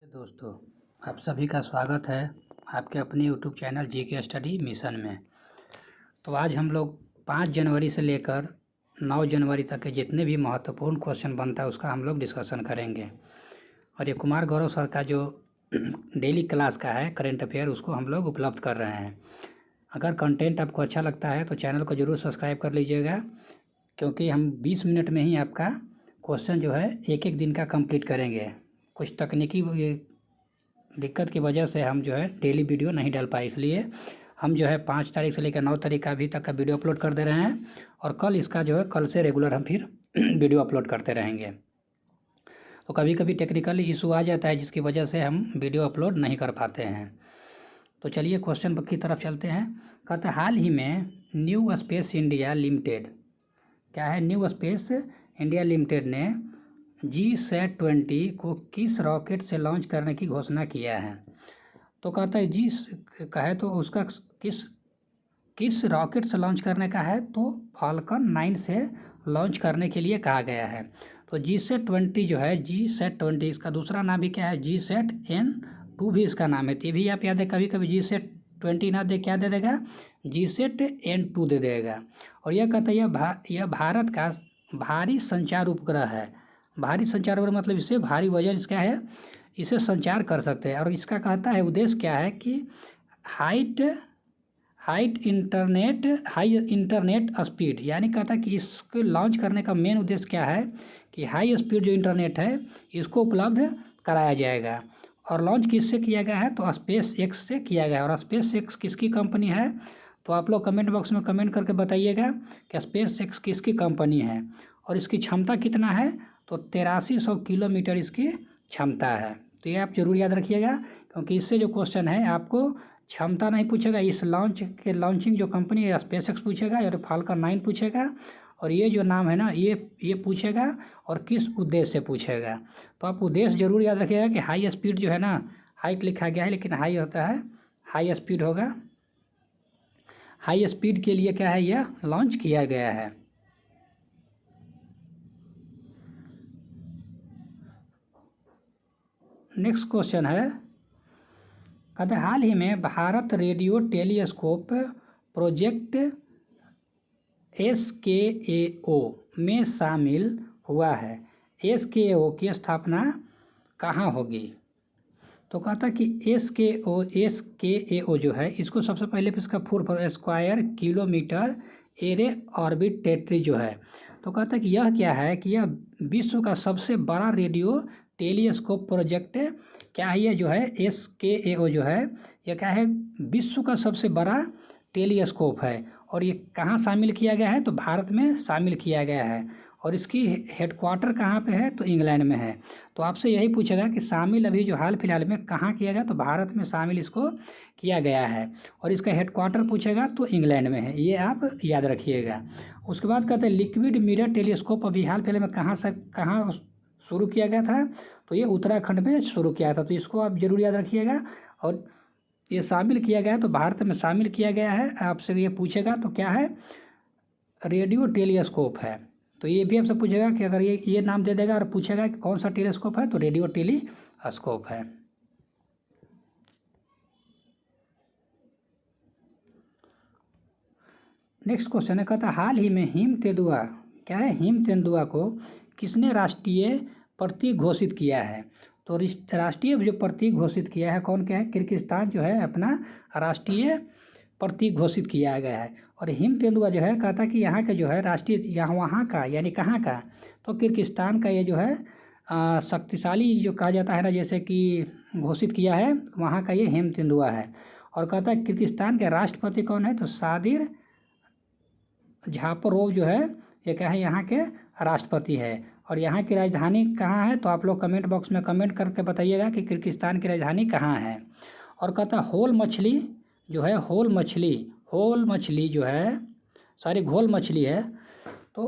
दोस्तों, आप सभी का स्वागत है आपके अपने YouTube channel GK study mission में। तो आज हम लोग 5 जनवरी से लेकर 9 जनवरी तक के जितने भी महत्वपूर्ण क्वेश्चन बनता है उसका हम लोग डिस्कशन करेंगे। और ये कुमार गौरव सर का जो डेली क्लास का है करेंट अफेयर उसको हम लोग उपलब्ध कर रहे हैं। अगर कंटेंट आपको अच्छा लगता है तो चैनल को ज़रूर सब्सक्राइब कर लीजिएगा, क्योंकि हम 20 मिनट में ही आपका क्वेश्चन जो है एक दिन का कंप्लीट करेंगे। कुछ तकनीकी दिक्कत की वजह से हम जो है डेली वीडियो नहीं डाल पाए, इसलिए हम जो है 5 तारीख से लेकर 9 तारीख का अभी तक का वीडियो अपलोड कर दे रहे हैं। और कल इसका जो है कल से रेगुलर हम फिर वीडियो अपलोड करते रहेंगे। तो कभी कभी टेक्निकल इशू आ जाता है जिसकी वजह से हम वीडियो अपलोड नहीं कर पाते हैं। तो चलिए क्वेश्चन की तरफ चलते हैं। कहते हैं हाल ही में न्यू स्पेस इंडिया लिमिटेड, क्या है, न्यू स्पेस इंडिया लिमिटेड ने GSAT-20 को किस रॉकेट से लॉन्च करने की घोषणा किया है। तो कहता है जी कहे तो उसका किस रॉकेट से लॉन्च करने का है, तो फाल्कन 9 से लॉन्च करने के लिए कहा गया है। तो GSAT-20 जो है GSAT-20, इसका दूसरा नाम भी क्या है, GSAT-N2 भी इसका नाम है। तो ये भी आप याद है, कभी कभी GSAT-20 ना दे क्या दे देगा, GSAT-N2 दे देगा। और यह कहता है यह भारत का भारी संचार उपग्रह है। भारी संचार उपग्रह मतलब इससे भारी वजन इसका है, इसे संचार कर सकते हैं। और इसका कहता है उद्देश्य क्या है कि हाई इंटरनेट स्पीड, यानी कहता है कि इसको लॉन्च करने का मेन उद्देश्य क्या है कि हाई स्पीड जो इंटरनेट है इसको उपलब्ध कराया जाएगा। और लॉन्च किससे किया गया है, तो स्पेस एक्स से किया गया है। और स्पेस एक्स किसकी कंपनी है, तो आप लोग कमेंट बॉक्स में कमेंट करके बताइएगा कि स्पेस एक्स किसकी कंपनी है। और इसकी क्षमता कितना है, तो 8300 किलोमीटर इसकी क्षमता है। तो ये आप जरूर याद रखिएगा, क्योंकि इससे जो क्वेश्चन है आपको क्षमता नहीं पूछेगा, इस लॉन्चिंग जो कंपनी है स्पेस एक्स पूछेगा, और फाल्कन 9 पूछेगा, और ये जो नाम है ना ये पूछेगा, और किस उद्देश्य से पूछेगा। तो आप उद्देश्य जरूर याद रखिएगा कि हाई स्पीड जो है ना, हाइट लिखा गया है लेकिन हाई होता है, हाई स्पीड होगा। हाई स्पीड के लिए क्या है, यह लॉन्च किया गया है। नेक्स्ट क्वेश्चन है, कहते हाल ही में Bharat radio telescope project SKAO में शामिल हुआ है। SKAO की स्थापना कहाँ होगी। तो कहता कि SKAO जो है इसको सबसे पहले इसका full form square kilometre array ऑर्बिटेटरी जो है। तो कहता कि यह क्या है कि यह विश्व का सबसे बड़ा रेडियो टेलीस्कोप प्रोजेक्ट क्या है, ये जो है SKAO जो है यह क्या है, विश्व का सबसे बड़ा टेलीस्कोप है। और ये कहाँ शामिल किया गया है, तो भारत में शामिल किया गया है। और इसकी हेडक्वार्टर कहाँ पे है, तो इंग्लैंड में है। तो आपसे यही पूछेगा कि शामिल अभी जो हाल फिलहाल में कहाँ किया गया, तो भारत में शामिल इसको किया गया है। और इसका हेडक्वार्टर पूछेगा तो इंग्लैंड में है, ये आप याद रखिएगा। उसके बाद कहते हैं लिक्विड मिरर टेलीस्कोप अभी हाल फिलहाल में कहाँ शुरू किया गया था, तो ये उत्तराखंड में शुरू किया था। तो इसको आप जरूर याद रखिएगा। और ये शामिल किया गया है तो भारत में शामिल किया गया है। आपसे ये पूछेगा तो क्या है, रेडियो टेलीस्कोप है। तो ये भी आपसे पूछेगा कि अगर ये नाम दे देगा और पूछेगा कि कौन सा टेलीस्कोप है, तो रेडियो टेलीस्कोप है। नेक्स्ट क्वेश्चन है, कहता हाल ही में हिम तेंदुआ, क्या है, हिम तेंदुआ को किसने राष्ट्रीय प्रतीक घोषित किया है। तो राष्ट्रीय जो प्रतीक घोषित किया है कौन, क्या है, किर्गिस्तान जो है अपना राष्ट्रीय प्रतीक घोषित किया गया है। और हिम तेंदुआ जो है कहता कि यहाँ का जो है राष्ट्रीय, यहाँ वहाँ का यानी कहाँ का, तो किर्गिस्तान का ये जो है शक्तिशाली जो कहा जाता है ना, जैसे कि घोषित किया है वहाँ का ये हिम तेंदुआ है। और कहता है किर्गिस्तान के राष्ट्रपति कौन है, तो सादिर जापरोव जो है ये क्या है, यहाँ के राष्ट्रपति है। और यहाँ की राजधानी कहाँ है, तो आप लोग कमेंट बॉक्स में कमेंट करके बताइएगा कि किर्गिस्तान की राजधानी कहाँ है। और कहता घोल मछली जो है, घोल मछली जो है, सॉरी घोल मछली है, तो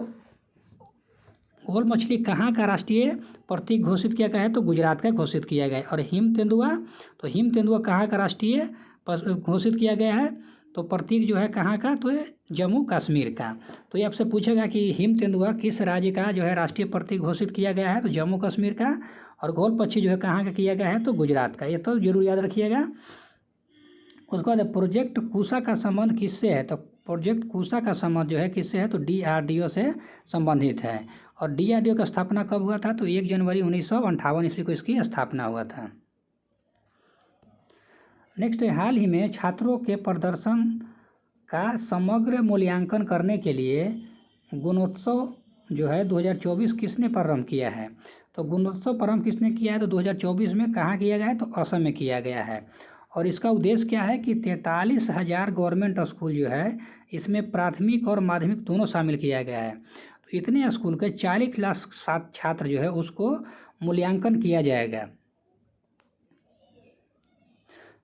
घोल मछली कहाँ का राष्ट्रीय प्रतीक घोषित किया गया है, तो गुजरात का घोषित किया गया है। और हिम तेंदुआ, तो हिम तेंदुआ कहाँ का राष्ट्रीय घोषित किया गया है, तो प्रतीक जो है कहाँ का, तो जम्मू कश्मीर का। तो ये आपसे पूछेगा कि हिम तेंदुआ किस राज्य का जो है राष्ट्रीय प्रतीक घोषित किया गया है, तो जम्मू कश्मीर का। और घोल पक्षी जो है कहाँ का किया गया है, तो गुजरात का, ये तो जरूर याद रखिएगा। उसके बाद प्रोजेक्ट कुशा का संबंध किससे है, तो प्रोजेक्ट कुशा का संबंध जो है किससे है, तो DRDO से संबंधित है। और DRDO का स्थापना कब हुआ था, तो 1 जनवरी 1958 ईस्वी को इसकी स्थापना हुआ था। नेक्स्ट है, हाल ही में छात्रों के प्रदर्शन का समग्र मूल्यांकन करने के लिए गुणोत्सव जो है 2024 किसने प्रारंभ किया है, तो गुणोत्सव प्रारंभ किसने किया है, तो 2024 में कहाँ किया गया है, तो असम में किया गया है। और इसका उद्देश्य क्या है कि 43,000 गवर्नमेंट स्कूल जो है इसमें प्राथमिक और माध्यमिक दोनों शामिल किया गया है। तो इतने स्कूल के 40 लाख छात्र जो है उसको मूल्यांकन किया जाएगा,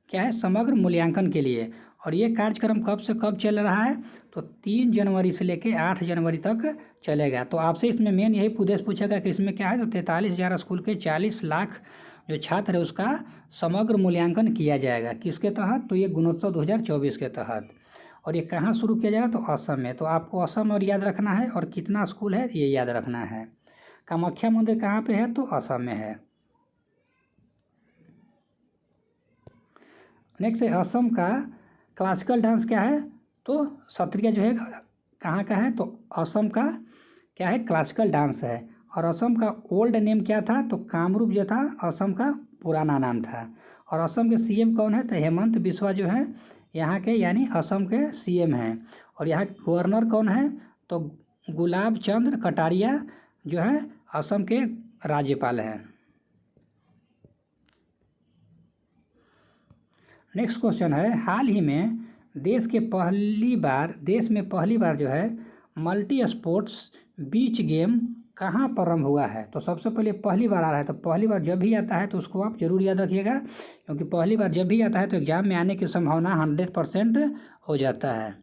क्या है, समग्र मूल्यांकन के लिए। और ये कार्यक्रम कब से कब चल रहा है, तो 3 जनवरी से लेकर 8 जनवरी तक चलेगा। तो आपसे इसमें मेन यही उद्देश्य पूछेगा कि इसमें क्या है, तो 43,000 स्कूल के 40 लाख जो छात्र है उसका समग्र मूल्यांकन किया जाएगा, किसके तहत, तो ये गुणोत्सव 2024 के तहत। और ये कहाँ शुरू किया जाएगा, तो असम में। तो आपको असम और याद रखना है, और कितना स्कूल है ये याद रखना है। कामाख्या मंदिर कहाँ पे है, तो असम में है। नेक्स्ट है, असम का क्लासिकल डांस क्या है, तो सत्रिया जो है कहाँ का है, तो असम का क्या है, क्लासिकल डांस है। और असम का ओल्ड नेम क्या था, तो कामरूप जो था असम का पुराना नाम था। और असम के CM कौन है, तो हेमंत बिस्वा जो है यहाँ के यानी असम के CM हैं। और यहाँ गवर्नर कौन है, तो गुलाब चंद्र कटारिया जो है असम के राज्यपाल हैं। नेक्स्ट क्वेश्चन है, हाल ही में देश में पहली बार जो है मल्टी स्पोर्ट्स बीच गेम कहाँ प्रारंभ हुआ है, तो सबसे पहले पहली बार आ रहा है। तो पहली बार जब भी आता है तो उसको आप जरूर याद रखिएगा, क्योंकि पहली बार जब भी आता है तो एग्जाम में आने की संभावना 100% हो जाता है।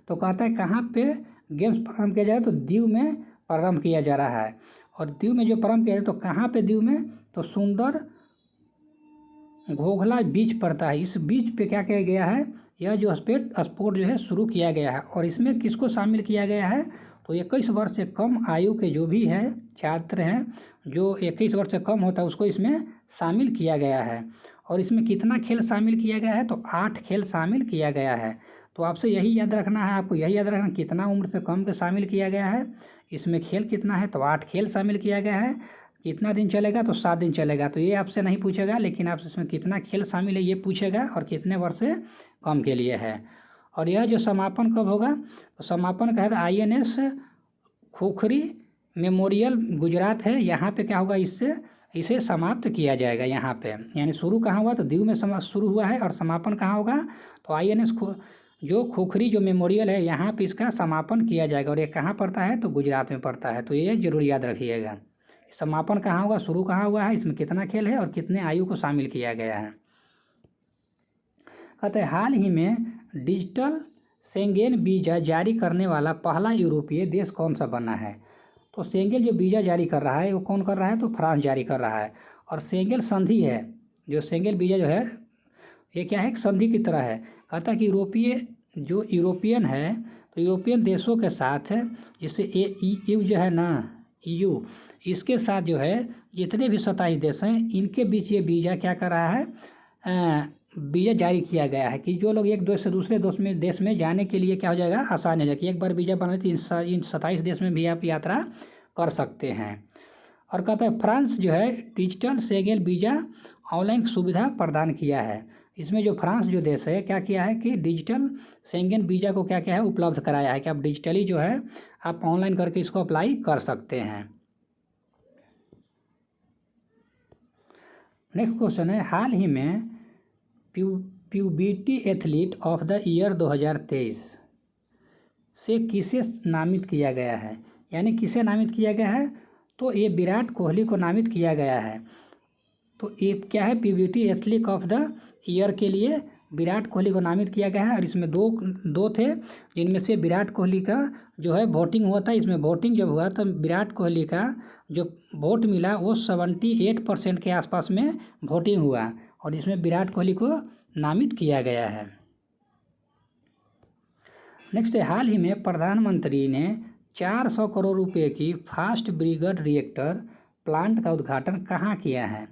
तो कहता है कहाँ पे गेम्स प्रारंभ किया जाए, तो दीव में प्रारंभ किया जा रहा है। और दीव में जो प्रारंभ किया जाए तो कहाँ पे दीव में, तो सुंदर घोघला बीच पड़ता है, इस बीच पे क्या किया गया है, यह जो स्पोर्ट जो है शुरू किया गया है। और इसमें किसको शामिल किया गया है, तो 21 वर्ष से कम आयु के जो भी हैं छात्र हैं, जो 21 वर्ष से कम होता है उसको इसमें शामिल किया गया है। और इसमें कितना खेल शामिल किया गया है, तो 8 खेल शामिल किया गया है। तो आपसे यही याद रखना है, आपको यही याद रखना कितना उम्र से कम के शामिल किया गया है, इसमें खेल कितना है, तो 8 खेल शामिल किया गया है। कितना दिन चलेगा, तो 7 दिन चलेगा। तो ये आपसे नहीं पूछेगा, लेकिन आपसे इसमें कितना खेल शामिल है ये पूछेगा, और कितने वर्ष से कम के लिए है। और यह जो समापन कब होगा, तो समापन का है INS खोखरी मेमोरियल गुजरात है, यहाँ पे क्या होगा, इसे समाप्त किया जाएगा यहाँ पे। यानी शुरू कहाँ हुआ, तो दीव में शुरू हुआ है, और समापन कहाँ होगा, तो INS जो खोखरी जो मेमोरियल है यहाँ पे इसका समापन किया जाएगा। और ये कहाँ पड़ता है, तो गुजरात में पड़ता है। तो ये जरूर याद रखिएगा, समापन कहाँ होगा, शुरू कहाँ हुआ है, इसमें कितना खेल है और कितने आयु को शामिल किया गया है। कहते हैं हाल ही में डिजिटल शेंगेन वीज़ा जारी करने वाला पहला यूरोपीय देश कौन सा बना है, तो शेंगेन जो वीज़ा जारी कर रहा है वो कौन कर रहा है, तो फ्रांस जारी कर रहा है। और शेंगेन संधि है, जो शेंगेन वीज़ा जो है ये क्या है, एक संधि की तरह है। कहता है कि यूरोपियन है, तो यूरोपियन देशों के साथ जिससे EU जो है ना, EU इसके साथ जो है जितने भी 27 देश हैं इनके बीच ये वीज़ा क्या कर रहा है, वीज़ा जारी किया गया है कि जो लोग एक देश से दूसरे देश में जाने के लिए क्या हो जाएगा, आसान हो जाएगा कि एक बार वीज़ा बना तो इन 27 देश में भी आप यात्रा कर सकते हैं। और कहता है फ्रांस जो है डिजिटल शेंगेन वीज़ा ऑनलाइन सुविधा प्रदान किया है। इसमें जो फ्रांस जो देश है क्या किया है कि डिजिटल शेंगेन वीज़ा को क्या है, उपलब्ध कराया है कि आप डिजिटली जो है आप ऑनलाइन करके इसको अप्लाई कर सकते हैं। नेक्स्ट क्वेश्चन है, हाल ही में puberty athlete of the year 2023 से किसे नामित किया गया है, यानी किसे नामित किया गया है, तो ये विराट कोहली को नामित किया गया है। तो ये क्या है, puberty athlete of the year के लिए विराट कोहली को नामित किया गया है। और इसमें दो थे, जिनमें से विराट कोहली का जो है वोटिंग हुआ था। इसमें वोटिंग जब हुआ तो विराट कोहली का जो वोट मिला वो 78% के आसपास में वोटिंग हुआ, और इसमें विराट कोहली को नामित किया गया है। नेक्स्ट है, हाल ही में प्रधानमंत्री ने 400 करोड़ रुपए की फास्ट ब्रिगेड रिएक्टर प्लांट का उद्घाटन कहाँ किया है?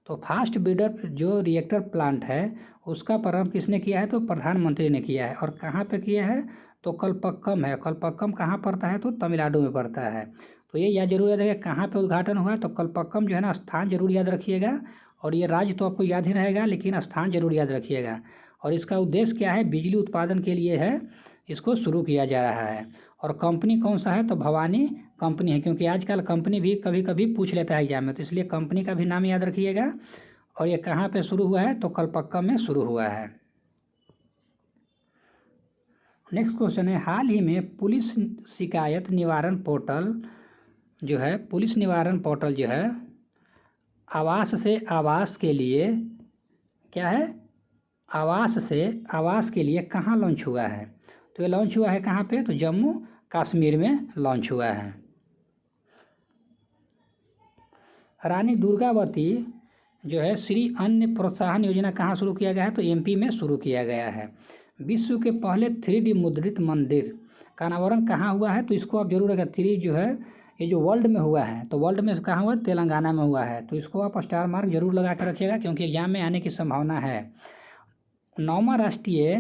तो फास्ट ब्रीडर जो रिएक्टर प्लांट है उसका प्रारंभ किसने किया है? तो प्रधानमंत्री ने किया है। और कहाँ पे किया है? तो कलपक्कम है। कलपक्कम कहाँ पड़ता है? तो तमिलनाडु में पड़ता है। तो ये याद जरूर याद रखिएगा कहाँ पे उद्घाटन हुआ है। तो कलपक्कम जो है ना, स्थान जरूर याद रखिएगा। और ये राज्य तो आपको याद ही रहेगा, लेकिन स्थान जरूर याद रखिएगा। और इसका उद्देश्य क्या है? बिजली उत्पादन के लिए है, इसको शुरू किया जा रहा है। और कंपनी कौन सा है? तो भवानी कंपनी है, क्योंकि आजकल कंपनी भी कभी कभी पूछ लेता है एग्जाम में, तो इसलिए कंपनी का भी नाम याद रखिएगा। और ये कहाँ पे शुरू हुआ है? तो कलपक्कम में शुरू हुआ है। नेक्स्ट क्वेश्चन है, हाल ही में पुलिस शिकायत निवारण पोर्टल जो है, पुलिस निवारण पोर्टल जो है, आवास से आवास के लिए क्या है? आवास से आवास के लिए कहाँ लॉन्च हुआ है? तो ये लॉन्च हुआ है कहाँ पे? तो जम्मू कश्मीर में लॉन्च हुआ है। रानी दुर्गावती जो है श्री अन्न प्रोत्साहन योजना कहाँ शुरू किया गया है? तो एमपी में शुरू किया गया है। विश्व के पहले 3D मुद्रित मंदिर का अनावरण कहाँ हुआ है? तो इसको आप जरूर रखें। 3 जो है ये जो वर्ल्ड में हुआ है, तो वर्ल्ड में कहाँ हुआ? तेलंगाना में हुआ है। तो इसको आप स्टार मार्क जरूर लगा कर रखिएगा, क्योंकि एग्जाम में आने की संभावना है। 9वां राष्ट्रीय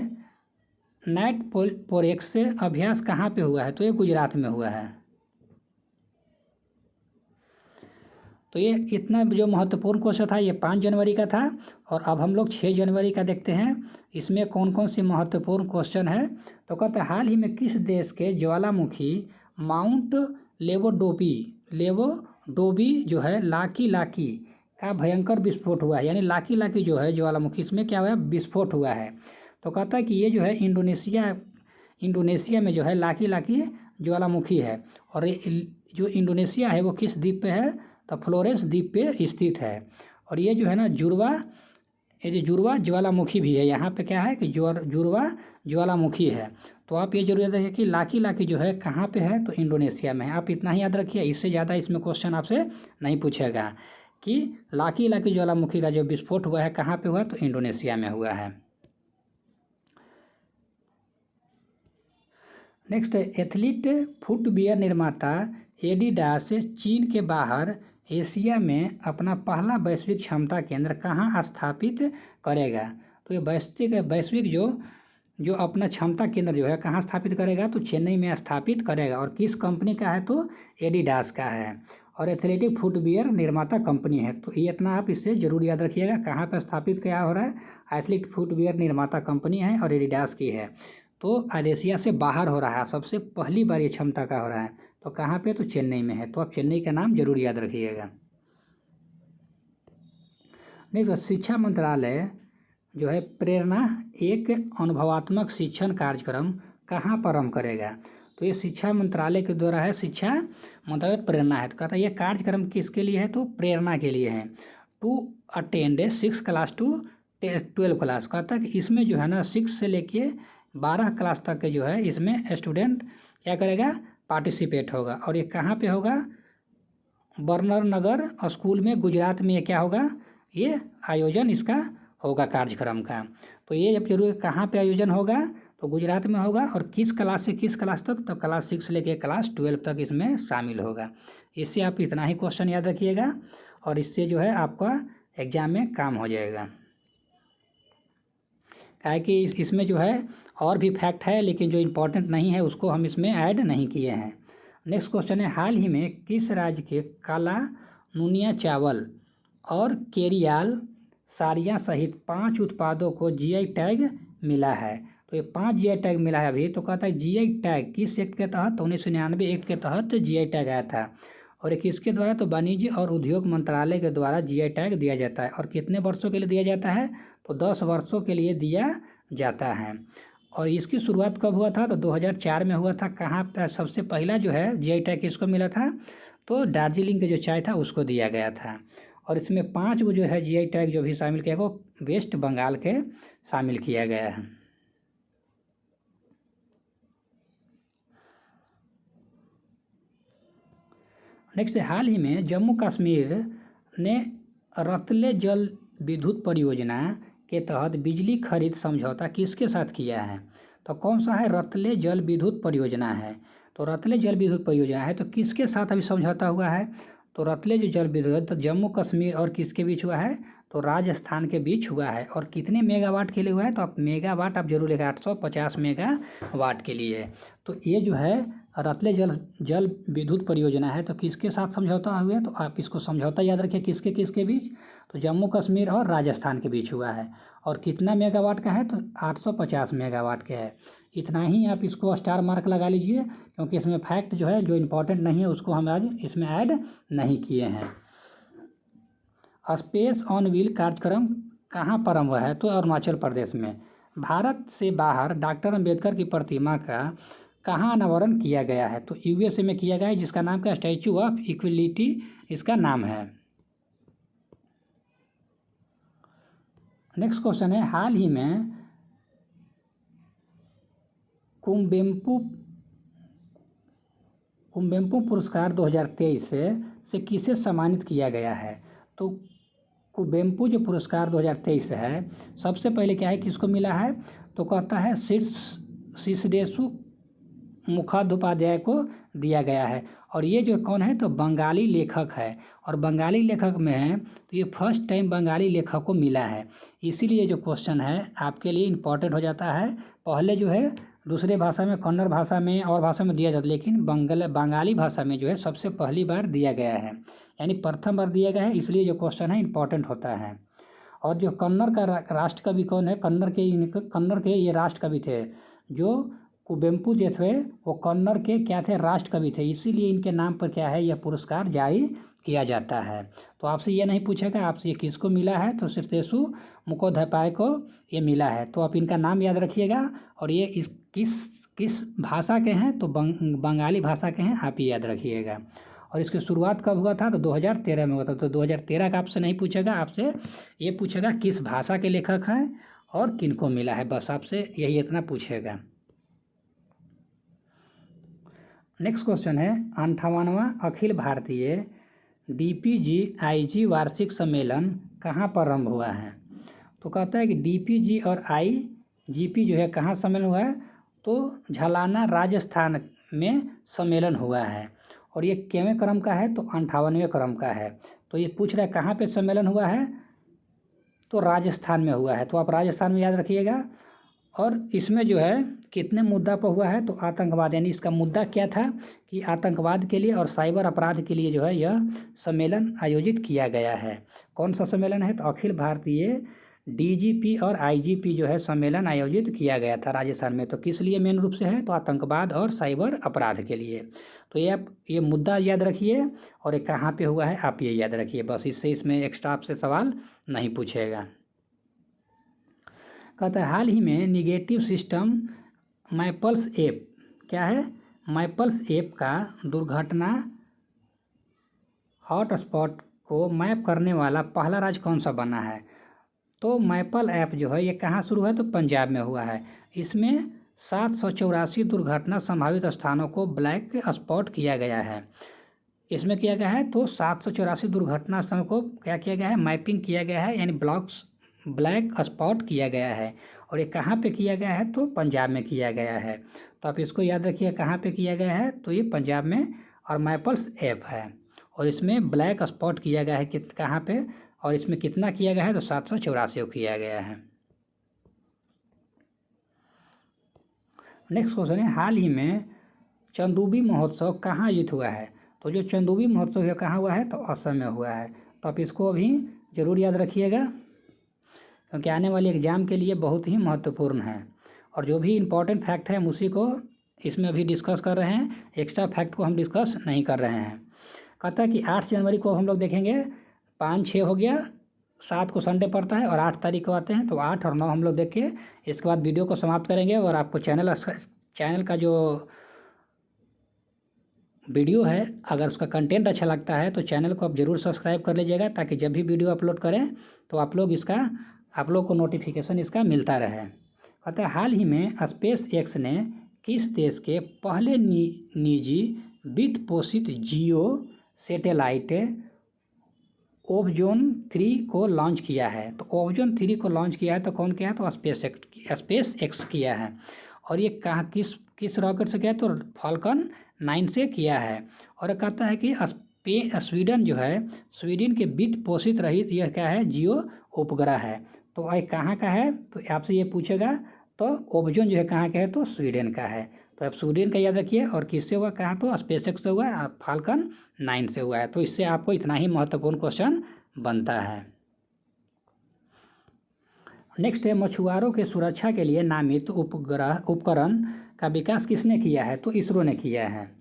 नाइट पोरेक्स अभ्यास कहाँ पे हुआ है? तो ये गुजरात में हुआ है। तो ये इतना जो महत्वपूर्ण क्वेश्चन था ये 5 जनवरी का था। और अब हम लोग 6 जनवरी का देखते हैं, इसमें कौन कौन से महत्वपूर्ण क्वेश्चन है। तो कहते हैं, हाल ही में किस देश के ज्वालामुखी माउंट लेवोडोबी जो है लाकी का भयंकर विस्फोट हुआ है? यानी लाकी जो है ज्वालामुखी, इसमें क्या हुआ है? विस्फोट हुआ है। तो कहता है कि ये जो है इंडोनेशिया में जो है लाकी ज्वालामुखी है। और ये जो इंडोनेशिया है वो किस द्वीप पे है? तो फ्लोरेंस द्वीप पे स्थित है। और ये जो है ना जुड़वा ज्वालामुखी भी है। यहाँ पे क्या है कि जुड़वा ज्वालामुखी है। तो आप ये जरूर याद रखिए कि लाकी जो है कहाँ पे है? तो इंडोनेशिया में है। आप इतना ही याद रखिए, इससे ज़्यादा इसमें क्वेश्चन आपसे नहीं पूछेगा कि लाकी ज्वालामुखी का जो विस्फोट हुआ है कहाँ पे हुआ? तो इंडोनेशिया में हुआ है। नेक्स्ट, एथलीट फुटवियर निर्माता एडिडास चीन के बाहर एशिया में अपना पहला वैश्विक क्षमता केंद्र कहाँ स्थापित करेगा? तो ये वैश्विक जो अपना क्षमता केंद्र जो है कहाँ स्थापित करेगा? तो चेन्नई में स्थापित करेगा। और किस कंपनी का है? तो एडिडास का है। और एथलेटिक फुटवियर निर्माता कंपनी है। तो ये इतना आप इससे जरूर याद रखिएगा, कहाँ पर स्थापित क्या हो रहा है? एथलीट फुटवियर निर्माता कंपनी है और एडिडास की है। तो एशिया से बाहर हो रहा है, सबसे पहली बार ये क्षमता का हो रहा है। तो कहाँ पे? तो चेन्नई में है। तो आप चेन्नई का नाम जरूर याद रखिएगा। नेक्स्ट, शिक्षा मंत्रालय जो है प्रेरणा एक अनुभवात्मक शिक्षण कार्यक्रम कहाँ प्रारंभ करेगा? तो ये शिक्षा मंत्रालय के द्वारा है। शिक्षा मंत्रालय प्रेरणा है। तो कहता है ये कार्यक्रम किसके लिए है? तो प्रेरणा के लिए है। To attend 6 class to 12 class. कहता है कि इसमें जो है ना 6 से लेके 12 क्लास तक के जो है इसमें स्टूडेंट क्या करेगा? पार्टिसिपेट होगा। और ये कहाँ पे होगा? बर्नर नगर स्कूल में, गुजरात में ये क्या होगा? ये आयोजन इसका होगा कार्यक्रम का। तो ये जब जरूर कहाँ पे आयोजन होगा? तो गुजरात में होगा। और किस क्लास से किस क्लास तक? तो क्लास 6 से लेके क्लास 12 तक इसमें शामिल होगा। इससे आप इतना ही क्वेश्चन याद रखिएगा, और इससे जो है आपका एग्जाम में काम हो जाएगा। है कि इसमें जो है और भी फैक्ट है, लेकिन जो इम्पोर्टेंट नहीं है उसको हम इसमें ऐड नहीं किए हैं। नेक्स्ट क्वेश्चन है, हाल ही में किस राज्य के काला नुनिया चावल और केरियाल सारियाँ सहित 5 उत्पादों को जीआई टैग मिला है? तो ये 5 जीआई टैग मिला है अभी। तो कहता है जीआई टैग किस एक्ट के तहत? 1999 एक्ट के तहत जीआई टैग आया था। और ये किसके द्वारा? तो वाणिज्य और उद्योग मंत्रालय के द्वारा जीआई टैग दिया जाता है। और कितने वर्षों के लिए दिया जाता है? तो 10 वर्षों के लिए दिया जाता है। और इसकी शुरुआत कब हुआ था? तो 2004 में हुआ था। कहाँ पर सबसे पहला जो है जीआई टैग किसको मिला था? तो दार्जिलिंग के जो चाय था उसको दिया गया था। और इसमें 5 जो है जीआई टैग जो भी शामिल किया गया वो वेस्ट बंगाल के शामिल किया गया है। नेक्स्ट, हाल ही में जम्मू कश्मीर ने रतले जल विद्युत परियोजना के तहत बिजली खरीद समझौता किसके साथ किया है? तो कौन सा है? रतले जल विद्युत परियोजना है। तो रतले जल विद्युत परियोजना है, तो किसके साथ अभी समझौता हुआ है? तो रतले जो जल विद्युत तो जम्मू कश्मीर और किसके बीच हुआ है, तो राजस्थान के बीच हुआ है। और कितने मेगावाट के लिए हुआ है, तो आप मेगावाट आप जरूर लिखा, 850 मेगावाट के लिए। तो ये जो है रतले जल विद्युत परियोजना है, तो किसके साथ समझौता हुआ है, तो आप इसको समझौता याद रखिए, किसके किसके बीच, तो जम्मू कश्मीर और राजस्थान के बीच हुआ है। और कितना मेगावाट का है, तो 850 मेगावाट का है। इतना ही आप इसको स्टार मार्क लगा लीजिए, क्योंकि इसमें फैक्ट जो है जो इम्पोर्टेंट नहीं है उसको हम आज इसमें ऐड नहीं किए हैं। स्पेस ऑन व्हील कार्यक्रम कहाँ प्रारंभ हुआ है, तो अरुणाचल प्रदेश में। भारत से बाहर डॉक्टर अंबेडकर की प्रतिमा का कहाँ अनावरण किया गया है, तो यूएसए में किया गया है, जिसका नाम क्या, स्टैचू ऑफ इक्वलिटी इसका नाम है। नेक्स्ट क्वेश्चन है, हाल ही में कुवेम्पु पुरस्कार 2023 से किसे सम्मानित किया गया है, तो कुवेम्पु जो पुरस्कार 2023 है, सबसे पहले क्या है, किसको मिला है, तो कहता है शिशदेशु मुखोपाध्याय को दिया गया है। और ये जो कौन है, तो बंगाली लेखक है, और बंगाली लेखक में है, तो ये फर्स्ट टाइम बंगाली लेखक को मिला है। इसीलिए जो क्वेश्चन है आपके लिए इम्पोर्टेंट हो जाता है। पहले जो है दूसरे भाषा में, कन्नड़ भाषा में और भाषा में दिया जाता है, लेकिन बंगाली भाषा में जो है सबसे पहली बार दिया गया है, यानी प्रथम बार दिया गया है, इसलिए जो क्वेश्चन है इम्पोर्टेंट होता है। और जो कन्नड़ का राष्ट्र कवि कौन है, कन्नड़ के ये राष्ट्र कवि थे, जो कुवेम्पु जो थे वो कन्नड़ के क्या थे, राष्ट्र कवि थे, इसीलिए इनके नाम पर क्या है, यह पुरस्कार जारी किया जाता है। तो आपसे ये नहीं पूछेगा आपसे ये किसको मिला है, तो शिशदेशु मुखोपाध्याय को ये मिला है। तो आप इनका नाम याद रखिएगा, और ये किस भाषा के हैं, तो बंगाली भाषा के हैं, आप ये याद रखिएगा। और इसकी शुरुआत कब हुआ था, तो 2013 में हुआ था। तो 2013 का आपसे नहीं पूछेगा, आपसे ये पूछेगा किस भाषा के लेखक हैं और किनको मिला है, बस आपसे यही इतना पूछेगा। नेक्स्ट क्वेश्चन है, 58वां अखिल भारतीय DPGIG वार्षिक सम्मेलन कहाँ प्रारंभ हुआ है, तो कहता है कि DPG और IGP जो है कहाँ सम्मेलन हुआ है, तो झलाना राजस्थान में सम्मेलन हुआ है। और ये कितवें क्रम का है, तो 58वें क्रम का है। तो ये पूछ रहा है कहाँ पे सम्मेलन हुआ है, तो राजस्थान में हुआ है, तो आप राजस्थान में याद रखिएगा। और इसमें जो है कितने मुद्दा पर हुआ है, तो आतंकवाद, यानी इसका मुद्दा क्या था कि आतंकवाद के लिए और साइबर अपराध के लिए जो है यह सम्मेलन आयोजित किया गया है। कौन सा सम्मेलन है, तो अखिल भारतीय DGP और IGP जो है सम्मेलन आयोजित किया गया था राजस्थान में। तो किस लिए मेन रूप से है, तो आतंकवाद और साइबर अपराध के लिए। तो ये आप ये मुद्दा याद रखिए, और ये कहाँ पे हुआ है आप ये याद रखिए, बस इससे इसमें एक्स्ट्रा आपसे सवाल नहीं पूछेगा। कहता है हाल ही में निगेटिव सिस्टम मैपल्स ऐप, क्या है, मैपल्स ऐप का दुर्घटना हॉटस्पॉट को मैप करने वाला पहला राज्य कौन सा बना है, तो मैपल ऐप जो है ये कहाँ शुरू है, तो पंजाब में हुआ है। इसमें 784 दुर्घटना संभावित स्थानों को ब्लैक स्पॉट किया गया है। इसमें किया गया है, तो 784 दुर्घटना स्थानों को क्या किया गया है, मैपिंग किया गया है, यानी ब्लैक स्पॉट किया गया है। और ये कहाँ पे किया गया है, तो पंजाब में किया गया है। तो आप इसको याद रखिए कहाँ पे किया गया है, तो ये पंजाब में, और मैपल्स ऐप है, और इसमें ब्लैक स्पॉट किया गया है कहाँ पे, और इसमें कितना किया गया है, तो 784 किया गया है। नेक्स्ट क्वेश्चन है, हाल ही में चंदूबी महोत्सव कहाँ आयोजित हुआ है, तो जो चंदूबी महोत्सव है कहाँ हुआ है, तो असम में हुआ है। तो आप इसको अभी ज़रूर याद रखिएगा, क्योंकि आने वाले एग्ज़ाम के लिए बहुत ही महत्वपूर्ण है। और जो भी इम्पोर्टेंट फैक्ट है हम उसी को इसमें अभी डिस्कस कर रहे हैं, एक्स्ट्रा फैक्ट को हम डिस्कस नहीं कर रहे हैं। कहता है कि 8 जनवरी को हम लोग देखेंगे, 5, 6 हो गया, 7 को संडे पड़ता है, और 8 तारीख को आते हैं, तो 8 और 9 हम लोग देख के इसके बाद वीडियो को समाप्त करेंगे। और आपको चैनल का जो वीडियो है अगर उसका कंटेंट अच्छा लगता है तो चैनल को आप ज़रूर सब्सक्राइब कर लीजिएगा, ताकि जब भी वीडियो अपलोड करें तो आप लोग को नोटिफिकेशन इसका मिलता रहे। कहते हैं हाल ही में SpaceX ने किस देश के पहले निजी वित्त पोषित जियो सैटेलाइट ओवजोन 3 को लॉन्च किया है, तो ओवजोन 3 को लॉन्च किया है तो कौन किया है, तो SpaceX किया है। और ये किस रॉकेट से किया है, तो फाल्कन 9 से किया है। और कहता है कि स्वीडन जो है, स्वीडन के वित्त पोषित रहित यह क्या है, जियो उपग्रह है। तो ये कहाँ का है, तो आपसे ये पूछेगा। तो ओबजोन जो है कहाँ का है, तो स्वीडन का है। तो आप स्वीडन का याद रखिए। और किससे हुआ, कहाँ, तो स्पेसएक्स से हुआ है, फाल्कन 9 से हुआ है। तो इससे आपको इतना ही महत्वपूर्ण क्वेश्चन बनता है। नेक्स्ट है, मछुआरों के सुरक्षा के लिए नामित उपकरण का विकास किसने किया है, तो इसरो ने किया है।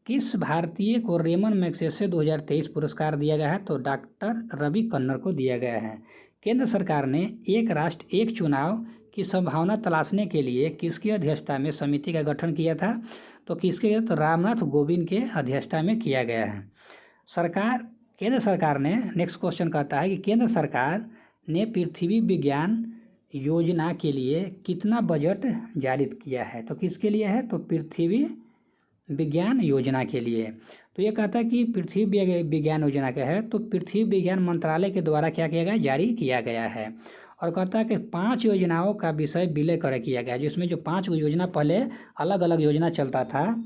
किस भारतीय को रेमन मैग्सेसे 2023 पुरस्कार दिया गया है, तो डॉक्टर रवि कन्नर को दिया गया है। केंद्र सरकार ने एक राष्ट्र एक चुनाव की संभावना तलाशने के लिए किसकी अध्यक्षता में समिति का गठन किया था, तो किसके, तो रामनाथ कोविंद के अध्यक्षता में किया गया है। केंद्र सरकार ने, नेक्स्ट क्वेश्चन कहता है कि केंद्र सरकार ने पृथ्वी विज्ञान योजना के लिए कितना बजट जारी किया है, तो किसके लिए है, तो पृथ्वी विज्ञान योजना के लिए। तो ये कहता है कि पृथ्वी विज्ञान योजना का है, तो पृथ्वी विज्ञान मंत्रालय के द्वारा क्या किया गया, जारी किया गया है। और कहता है कि 5 योजनाओं का विषय विलय कर किया गया, जिसमें जो 5 योजना पहले अलग अलग योजना चलता था,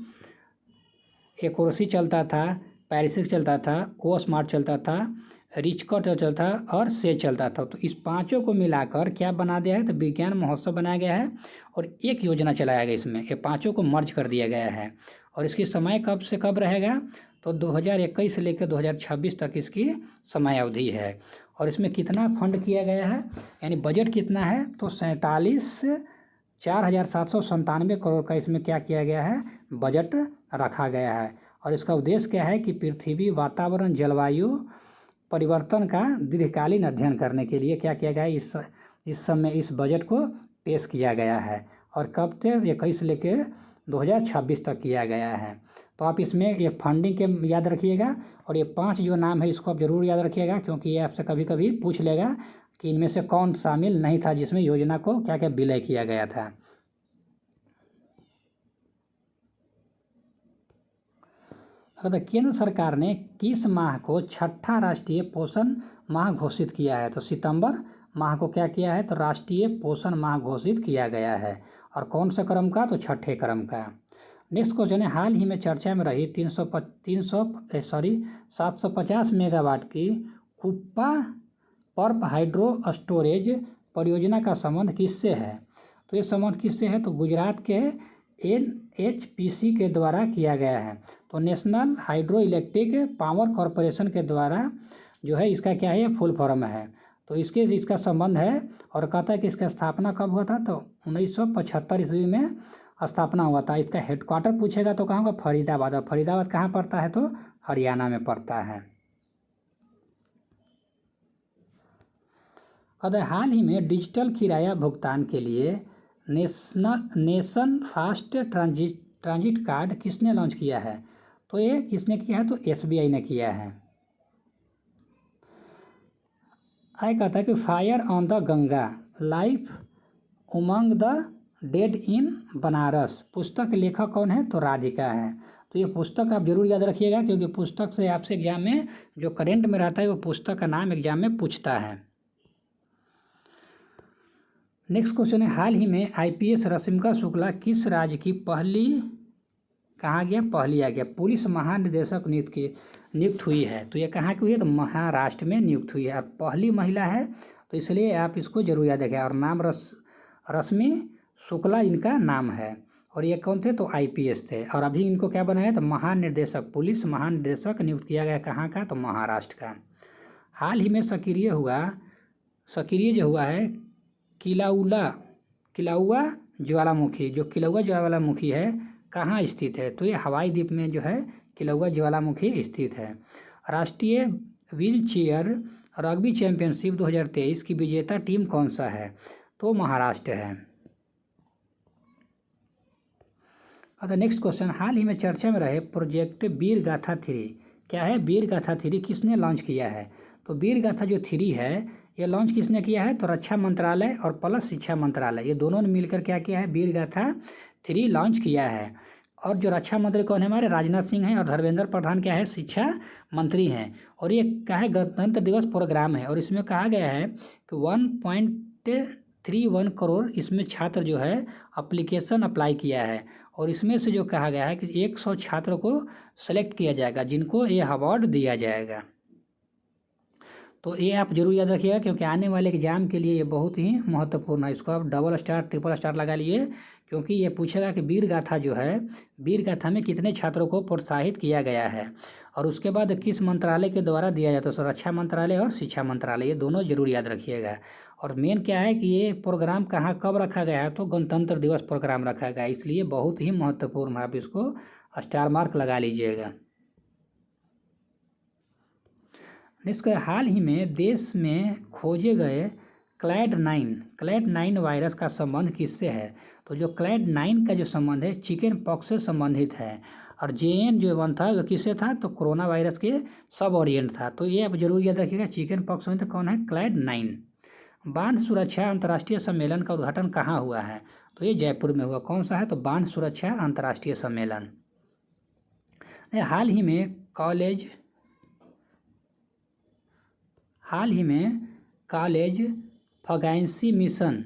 एकोरसी चलता था, पैरिसिक चलता था, ओ स्मार्ट चलता था, रिचकट चलता था और से चलता था। तो इस पाँचों को मिलाकर क्या बना दिया है, तो विज्ञान महोत्सव बनाया गया है और एक योजना चलाया गया। इसमें ये पाँचों को मर्ज कर दिया गया है। और इसकी समय कब से कब रहेगा, तो 2021 से लेकर 2026 तक इसकी समय अवधि है। और इसमें कितना फंड किया गया है, यानी बजट कितना है, तो 4,797 करोड़ का इसमें क्या किया गया है, बजट रखा गया है। और इसका उद्देश्य क्या है कि पृथ्वी वातावरण जलवायु परिवर्तन का दीर्घकालीन अध्ययन करने के लिए क्या किया गया है, इस समय इस बजट को पेश किया गया है। और कब से, 21 से लेकर 2026 तक किया गया है। तो आप इसमें ये फंडिंग के याद रखिएगा। और ये 5 जो नाम है इसको आप ज़रूर याद रखिएगा, क्योंकि ये आपसे कभी कभी पूछ लेगा कि इनमें से कौन शामिल नहीं था जिसमें योजना को क्या क्या विलय किया गया था। तो केंद्र सरकार ने किस माह को छठा राष्ट्रीय पोषण माह घोषित किया है, तो सितंबर माह को क्या किया है, तो राष्ट्रीय पोषण माह घोषित किया गया है। और कौन सा क्रम का, तो छठे क्रम का। नेक्स्ट क्वेश्चन है, हाल ही में चर्चा में रही 750 मेगावाट की कुप्पा पर्प हाइड्रो स्टोरेज परियोजना का संबंध किससे है, तो ये संबंध किससे है, तो गुजरात के NHPC के द्वारा किया गया है। तो national hydro electric power corporation के द्वारा जो है, इसका क्या है, फुल फॉर्म है। तो इसका संबंध है। और कहता है कि इसका स्थापना कब हुआ था, तो 1975 ईस्वी में स्थापना हुआ था। इसका हेडक्वार्टर पूछेगा तो कहाँ होगा, फरीदाबाद। और फरीदाबाद कहाँ पड़ता है, तो हरियाणा में पड़ता है। कहता है, हाल ही में डिजिटल किराया भुगतान के लिए नेशन फास्ट ट्रांजिट कार्ड किसने लॉन्च किया है, तो ये किसने किया है, तो SBI ने किया है। आगे कहता है कि fire on the Ganga life among the dead in Banaras पुस्तक के लेखक कौन है, तो राधिका है। तो ये पुस्तक आप जरूर याद रखिएगा, क्योंकि पुस्तक से आपसे एग्जाम में जो करेंट में रहता है वो पुस्तक का नाम एग्जाम में पूछता है। नेक्स्ट क्वेश्चन है, हाल ही में IPS रश्मिका शुक्ला किस राज्य की पहली, कहाँ गया, पहली आ गया, पुलिस महानिदेशक नियुक्त हुई है। तो ये कहाँ की हुई है, तो महाराष्ट्र में नियुक्त हुई है। और पहली महिला है, तो इसलिए आप इसको जरूर याद रखें। और नाम रश्मि शुक्ला इनका नाम है। और ये कौन थे, तो IPS थे। और अभी इनको क्या बनाया, तो महानिदेशक, पुलिस महानिदेशक नियुक्त किया गया, कहाँ का, तो महाराष्ट्र का। हाल ही में सक्रिय जो हुआ है किलाउआ ज्वालामुखी, जो किलाउआ ज्वालामुखी है कहाँ स्थित है, तो ये हवाई द्वीप में जो है किलाउआ ज्वालामुखी स्थित है। राष्ट्रीय व्हील चेयर रग्बी चैंपियनशिप 2023 की विजेता टीम कौन सा है, तो महाराष्ट्र है। अतः नेक्स्ट क्वेश्चन, हाल ही में चर्चा में रहे प्रोजेक्ट वीर गाथा 3 क्या है, वीर गाथा 3 किसने लॉन्च किया है, तो वीर गाथा जो 3 है ये लॉन्च किसने किया है, तो रक्षा मंत्रालय और प्लस शिक्षा मंत्रालय, ये दोनों ने मिलकर क्या किया है, वीर गाथा 3 लॉन्च किया है। और जो रक्षा मंत्री कौन है, हमारे राजनाथ सिंह हैं। और धर्मेंद्र प्रधान क्या है, शिक्षा मंत्री हैं। और ये क्या है, गणतंत्र दिवस प्रोग्राम है। और इसमें कहा गया है कि 3.31 करोड़ इसमें छात्र जो है एप्लीकेशन अप्लाई किया है, और इसमें से जो कहा गया है कि 100 छात्रों को सेलेक्ट किया जाएगा जिनको ये अवार्ड दिया जाएगा। तो ये आप जरूर याद रखिएगा, क्योंकि आने वाले एग्जाम के लिए ये बहुत ही महत्वपूर्ण है। इसको आप डबल स्टार ट्रिपल स्टार लगा लिए, क्योंकि ये पूछेगा कि वीर गाथा जो है, वीर गाथा में कितने छात्रों को प्रोत्साहित किया गया है, और उसके बाद किस मंत्रालय के द्वारा दिया जाता है। तो रक्षा मंत्रालय और शिक्षा मंत्रालय, ये दोनों जरूर याद रखिएगा। और मेन क्या है कि ये प्रोग्राम कहाँ कब रखा गया है, तो गणतंत्र दिवस प्रोग्राम रखा गया है, इसलिए बहुत ही महत्वपूर्ण है। आप इसको स्टार मार्क लगा लीजिएगा। नेक्स्ट, हाल ही में देश में खोजे गए क्लैड 9 वायरस का संबंध किससे है। तो जो क्लैड 9 का जो संबंध है चिकन पॉक्स से संबंधित है, और JN.1 था वो किससे था, तो कोरोना वायरस के सब वेरिएंट था। तो ये आप जरूर याद रखिएगा, चिकन पॉक्स में तो कौन है, क्लैड 9। बांध सुरक्षा अंतर्राष्ट्रीय सम्मेलन का उद्घाटन कहाँ हुआ है, तो ये जयपुर में हुआ। कौन सा है, तो बांध सुरक्षा अंतर्राष्ट्रीय सम्मेलन। हाल ही में कॉलेज फगैंसी मिशन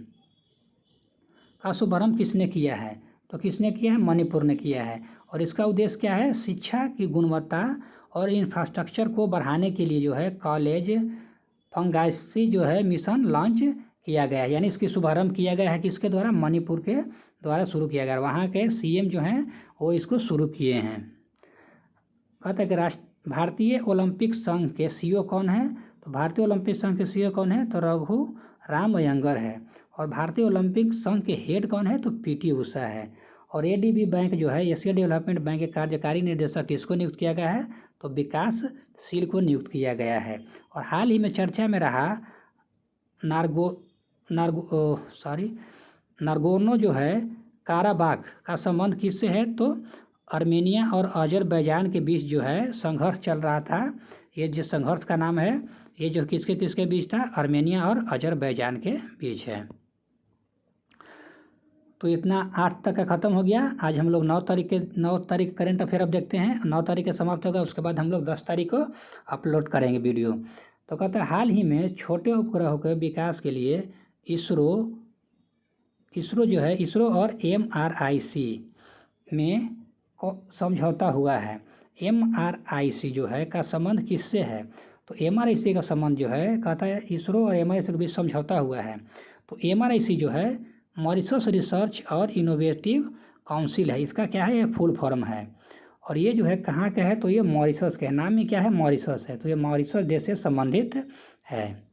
का शुभारंभ किसने किया है, तो किसने किया है, मणिपुर ने किया है। और इसका उद्देश्य क्या है, शिक्षा की गुणवत्ता और इंफ्रास्ट्रक्चर को बढ़ाने के लिए जो है कॉलेज फंगाइसी जो है मिशन लॉन्च किया गया है, यानी इसकी शुभारंभ किया गया है किसके द्वारा, मणिपुर के द्वारा शुरू किया गया। वहाँ के CM जो हैं वो इसको शुरू किए हैं। कहते हैं कि भारतीय ओलंपिक संघ के CEO कौन है, तो भारतीय ओलंपिक संघ के CEO कौन है, तो रघु राम अयंगर है। और भारतीय ओलंपिक संघ के हेड कौन है, तो PT उषा है। और ADB बैंक जो है, एशिया डेवलपमेंट बैंक के कार्यकारी निदेशक किसको नियुक्त किया गया है, तो विकासशील को नियुक्त किया गया है। और हाल ही में चर्चा में रहा नारगोनो जो है काराबाख का संबंध किससे है, तो आर्मेनिया और अजरबैजान के बीच जो है संघर्ष चल रहा था। ये जिस संघर्ष का नाम है, ये जो किसके किसके बीच था, आर्मेनिया और अजरबैजान के बीच है। तो इतना 8 तक का ख़त्म हो गया। आज हम लोग 9 तारीख करंट अफेयर अब देखते हैं। 9 तारीख के समाप्त होगा, उसके बाद हम लोग 10 तारीख को अपलोड करेंगे वीडियो। तो कहते हैं हाल ही में छोटे उपग्रहों के विकास के लिए इसरो जो है, इसरो और MRIC में समझौता हुआ है। MRIC जो है का संबंध किससे है, तो MRIC का संबंध जो है कहता है इसरो और MRIC के बीच समझौता हुआ है। तो MRIC जो है मॉरिशस रिसर्च और इनोवेटिव काउंसिल है, इसका क्या है, ये फुल फॉर्म है। और ये जो है कहाँ का है, तो ये मॉरिशस के नाम में क्या है, मॉरिशस है। तो ये मॉरिशस देश से संबंधित है।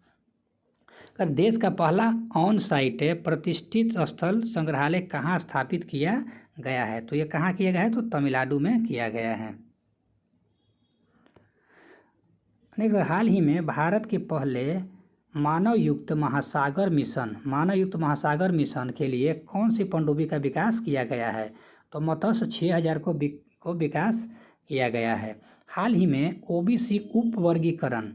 देश का पहला ऑन साइट प्रतिष्ठित स्थल संग्रहालय कहाँ स्थापित किया गया है, तो ये कहाँ किया गया है, तो तमिलनाडु में किया गया है। हाल ही में भारत के पहले मानवयुक्त महासागर मिशन के लिए कौन सी पनडुब्बी का विकास किया गया है, तो मत्स्य 6000 को विकास किया गया है। हाल ही में OBC उपवर्गीकरण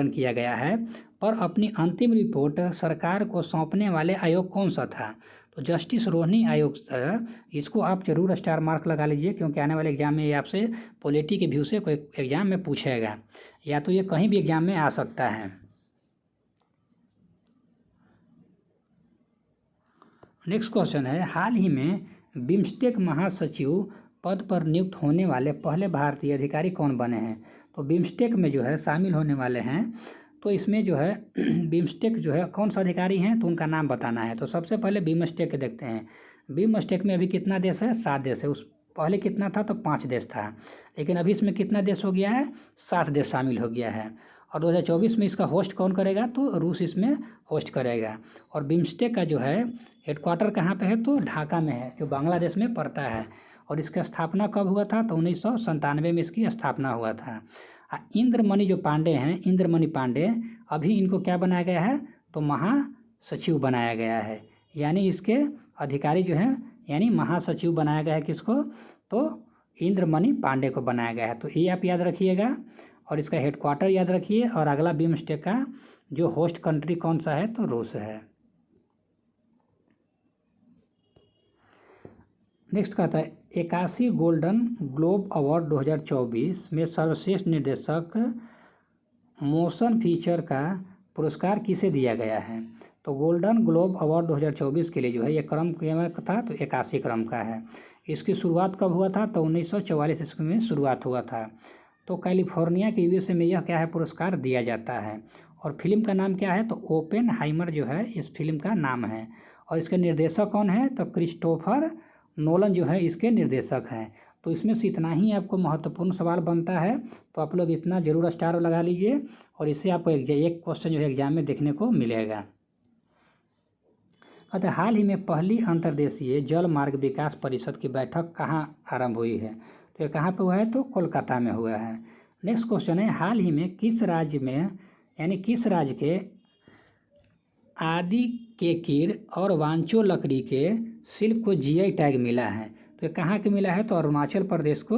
किया गया है पर अपनी अंतिम रिपोर्ट सरकार को सौंपने वाले आयोग कौन सा था, तो जस्टिस रोहिणी आयोग सर, इसको आप जरूर स्टार मार्क लगा लीजिए, क्योंकि आने वाले एग्जाम में ये आपसे पॉलिटी के व्यू से कोई एग्जाम में पूछेगा, या तो ये कहीं भी एग्जाम में आ सकता है। नेक्स्ट क्वेश्चन है, हाल ही में बिम्स्टेक महासचिव पद पर नियुक्त होने वाले पहले भारतीय अधिकारी कौन बने हैं, तो बिम्स्टेक में जो है शामिल होने वाले हैं। तो इसमें जो है बिम्स्टेक जो है कौन सा अधिकारी हैं, तो उनका नाम बताना है। तो सबसे पहले बिम्स्टेक देखते हैं। बिम्स्टेक में अभी कितना देश है, 7 देश है। उस पहले कितना था, तो 5 देश था, लेकिन अभी इसमें कितना देश हो गया है, 7 देश शामिल हो गया है। और 2024 में इसका होस्ट कौन करेगा, तो रूस इसमें होस्ट करेगा। और बिम्स्टेक का जो है हेडक्वार्टर कहाँ पे है, तो ढाका में है, जो बांग्लादेश में पड़ता है। और इसका स्थापना कब हुआ था, तो 1997 में इसकी स्थापना हुआ था। इंद्रमणि जो पांडे हैं, इंद्रमणि पांडे, अभी इनको क्या बनाया गया है, तो महासचिव बनाया गया है। यानी इसके अधिकारी जो हैं, यानी महासचिव बनाया गया है किसको, तो इंद्रमणि पांडे को बनाया गया है। तो ये आप याद रखिएगा, और इसका हेडक्वार्टर याद रखिए। और अगला बिम्स्टेक का जो होस्ट कंट्री कौन सा है, तो रूस है। नेक्स्ट कहता है 81 गोल्डन ग्लोब अवार्ड 2024 में सर्वश्रेष्ठ निर्देशक मोशन फीचर का पुरस्कार किसे दिया गया है, तो गोल्डन ग्लोब अवार्ड 2024 के लिए जो है ये क्रम क्या था, तो 81 क्रम का है। इसकी शुरुआत कब हुआ था, तो 1944 ईस्वी में शुरुआत हुआ था। तो कैलिफोर्निया के यूएसए में यह क्या है, पुरस्कार दिया जाता है। और फिल्म का नाम क्या है, तो ओपेनहाइमर जो है इस फिल्म का नाम है। और इसके निर्देशक कौन है, तो क्रिस्टोफर नोलन जो है इसके निर्देशक हैं। तो इसमें से इतना ही आपको महत्वपूर्ण सवाल बनता है, तो आप लोग इतना जरूर स्टार लगा लीजिए और इससे आपको एक क्वेश्चन जो है एग्जाम में देखने को मिलेगा। कहते हाल ही में पहली अंतर्देशीय जल मार्ग विकास परिषद की बैठक कहाँ आरंभ हुई है, तो ये कहाँ पे हुआ है, तो कोलकाता में हुआ है। नेक्स्ट क्वेश्चन है, हाल ही में किस राज्य में यानी किस राज्य के आदि के कीर और वांचो लकड़ी के शिल्प को जीआई टैग मिला है, तो ये कहाँ के मिला है, तो अरुणाचल प्रदेश को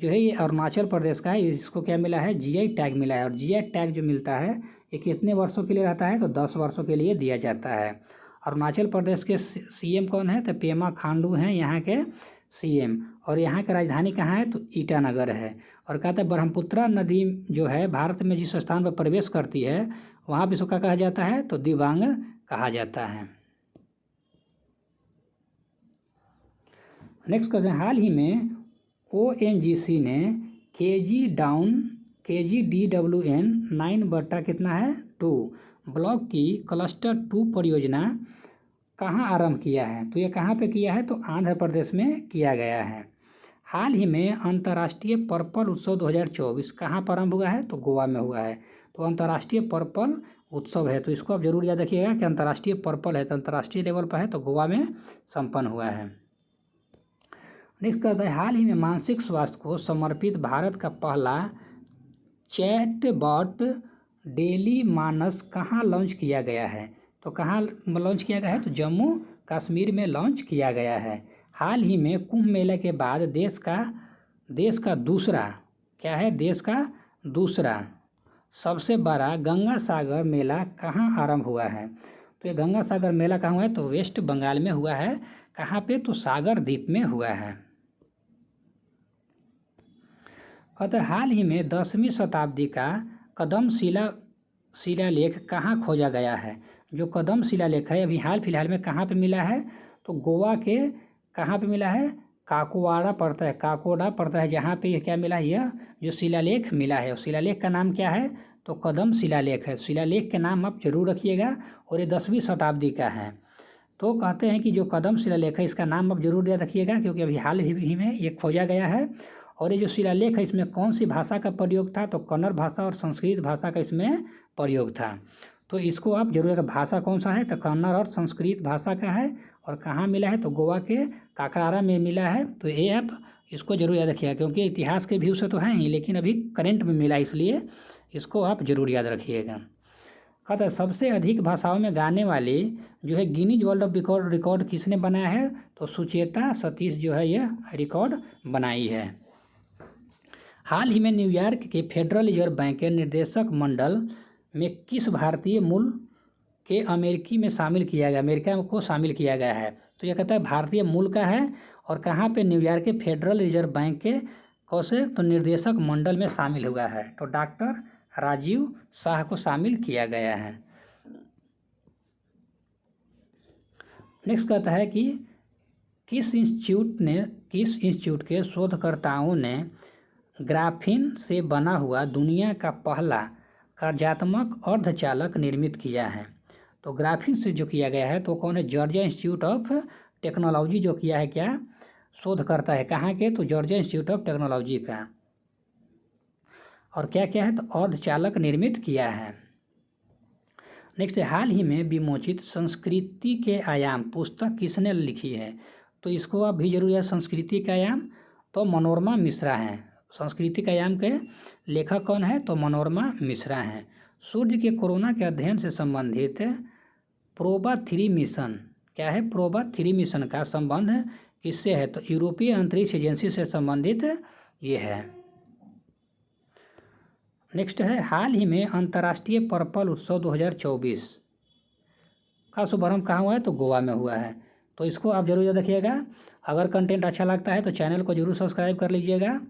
जो है, ये अरुणाचल प्रदेश का है, इसको क्या मिला है, जीआई टैग मिला है। और जीआई टैग जो मिलता है ये कितने वर्षों के लिए रहता है, तो 10 वर्षों के लिए दिया जाता है। अरुणाचल प्रदेश के सीएम कौन है, तो पेमा खांडू हैं यहाँ के सीएम। और यहाँ की राजधानी कहाँ है, तो ईटानगर है। और कहते हैं ब्रह्मपुत्रा नदी जो है भारत में जिस स्थान पर प्रवेश करती है वहाँ पर इसको क्या कहा जाता है, तो दिबांग कहा जाता है। नेक्स्ट क्वेश्चन, हाल ही में ओएनजीसी ने KGDWN 9 बटा कितना है 2 ब्लॉक की क्लस्टर 2 परियोजना कहाँ आरंभ किया है, तो ये कहाँ पे किया है, तो आंध्र प्रदेश में किया गया है। हाल ही में अंतर्राष्ट्रीय पर्पल उत्सव 2024 कहाँ पर आरंभ हुआ है, तो गोवा में हुआ है। तो अंतर्राष्ट्रीय पर्पल उत्सव है, तो इसको आप जरूर याद रखिएगा कि अंतर्राष्ट्रीय पर्पल है तो अंतर्राष्ट्रीय लेवल पर है, तो गोवा में संपन्न हुआ है। नेक्स्ट कहता है, हाल ही में मानसिक स्वास्थ्य को समर्पित भारत का पहला चैटबॉट डेली मानस कहाँ लॉन्च किया गया है, तो कहाँ लॉन्च किया गया है, तो जम्मू कश्मीर में लॉन्च किया गया है। हाल ही में कुंभ मेले के बाद देश का दूसरा क्या है, देश का दूसरा सबसे बड़ा गंगा सागर मेला कहाँ आरंभ हुआ है, तो ये गंगा सागर मेला कहाँ हुआ है, तो वेस्ट बंगाल में हुआ है। कहाँ पे, तो सागर द्वीप में हुआ है। कहते हाल ही में 10वीं शताब्दी का कदम शिलालेख कहाँ खोजा गया है, जो कदम शिलालेख है अभी हाल फिलहाल में कहाँ पे मिला है, तो गोवा के कहाँ पे मिला है, काकोड़ा पड़ता है जहाँ पे क्या मिला है, यह जो शिलालेख मिला है। शिलालेख का नाम क्या है, तो कदम शिलालेख है। शिलालेख के नाम आप जरूर रखिएगा और ये 10वीं शताब्दी का है। तो कहते हैं कि जो कदम शिलालेख है इसका नाम आप जरूर याद रखिएगा क्योंकि अभी हाल ही में ये खोजा गया है। और ये जो शिलालेख है इसमें कौन सी भाषा का प्रयोग था, तो कन्नड़ भाषा और संस्कृत भाषा का इसमें प्रयोग था। तो इसको आप जरूर, भाषा कौन सा है, तो कन्नड़ और संस्कृत भाषा का है। और कहाँ मिला है, तो गोवा के काकरारा में मिला है। तो ये आप इसको जरूर याद रखिएगा क्योंकि इतिहास के व्यू से तो हैं ही लेकिन अभी करेंट में मिला, इसलिए इसको आप जरूर याद रखिएगा। कहता है सबसे अधिक भाषाओं में गाने वाली जो है गिनीज वर्ल्ड ऑफ रिकॉर्ड किसने बनाया है, तो सुचेता सतीश जो है ये रिकॉर्ड बनाई है। हाल ही में न्यूयॉर्क के फेडरल रिजर्व बैंक के निर्देशक मंडल में किस भारतीय मूल के अमेरिका को शामिल किया गया है, तो यह कहता है भारतीय मूल का है। और कहाँ पे, न्यूयॉर्क के फेडरल रिजर्व बैंक के कौसे, तो निर्देशक मंडल में शामिल हुआ है। तो डॉक्टर राजीव शाह को शामिल किया गया है। नेक्स्ट कहता है कि किस इंस्टीट्यूट के शोधकर्ताओं ने ग्राफीन से बना हुआ दुनिया का पहला कार्यात्मक अर्धचालक निर्मित किया है, तो ग्राफीन से जो किया गया है तो कौन है, जॉर्जिया इंस्टीट्यूट ऑफ टेक्नोलॉजी जो किया है, क्या शोध करता है, कहाँ के, तो जॉर्जिया इंस्टीट्यूट ऑफ टेक्नोलॉजी का। और क्या क्या है, तो अर्धचालक निर्मित किया है। नेक्स्ट, हाल ही में विमोचित संस्कृति के आयाम पुस्तक किसने लिखी है, तो इसको आप भी जरूर याद, संस्कृति का आयाम तो मनोरमा मिश्रा हैं। संस्कृति का आयाम के लेखक कौन है, तो मनोरमा मिश्रा हैं। सूर्य के कोरोना के अध्ययन से संबंधित प्रोबा-3 मिशन क्या है, प्रोबा-3 मिशन का संबंध किससे है, तो यूरोपीय अंतरिक्ष एजेंसी से संबंधित ये है। नेक्स्ट है, हाल ही में अंतर्राष्ट्रीय पर्पल उत्सव 2024 का शुभारंभ कहाँ हुआ है, तो गोवा में हुआ है। तो इसको आप जरूर याद रखिएगा। अगर कंटेंट अच्छा लगता है तो चैनल को जरूर सब्सक्राइब कर लीजिएगा।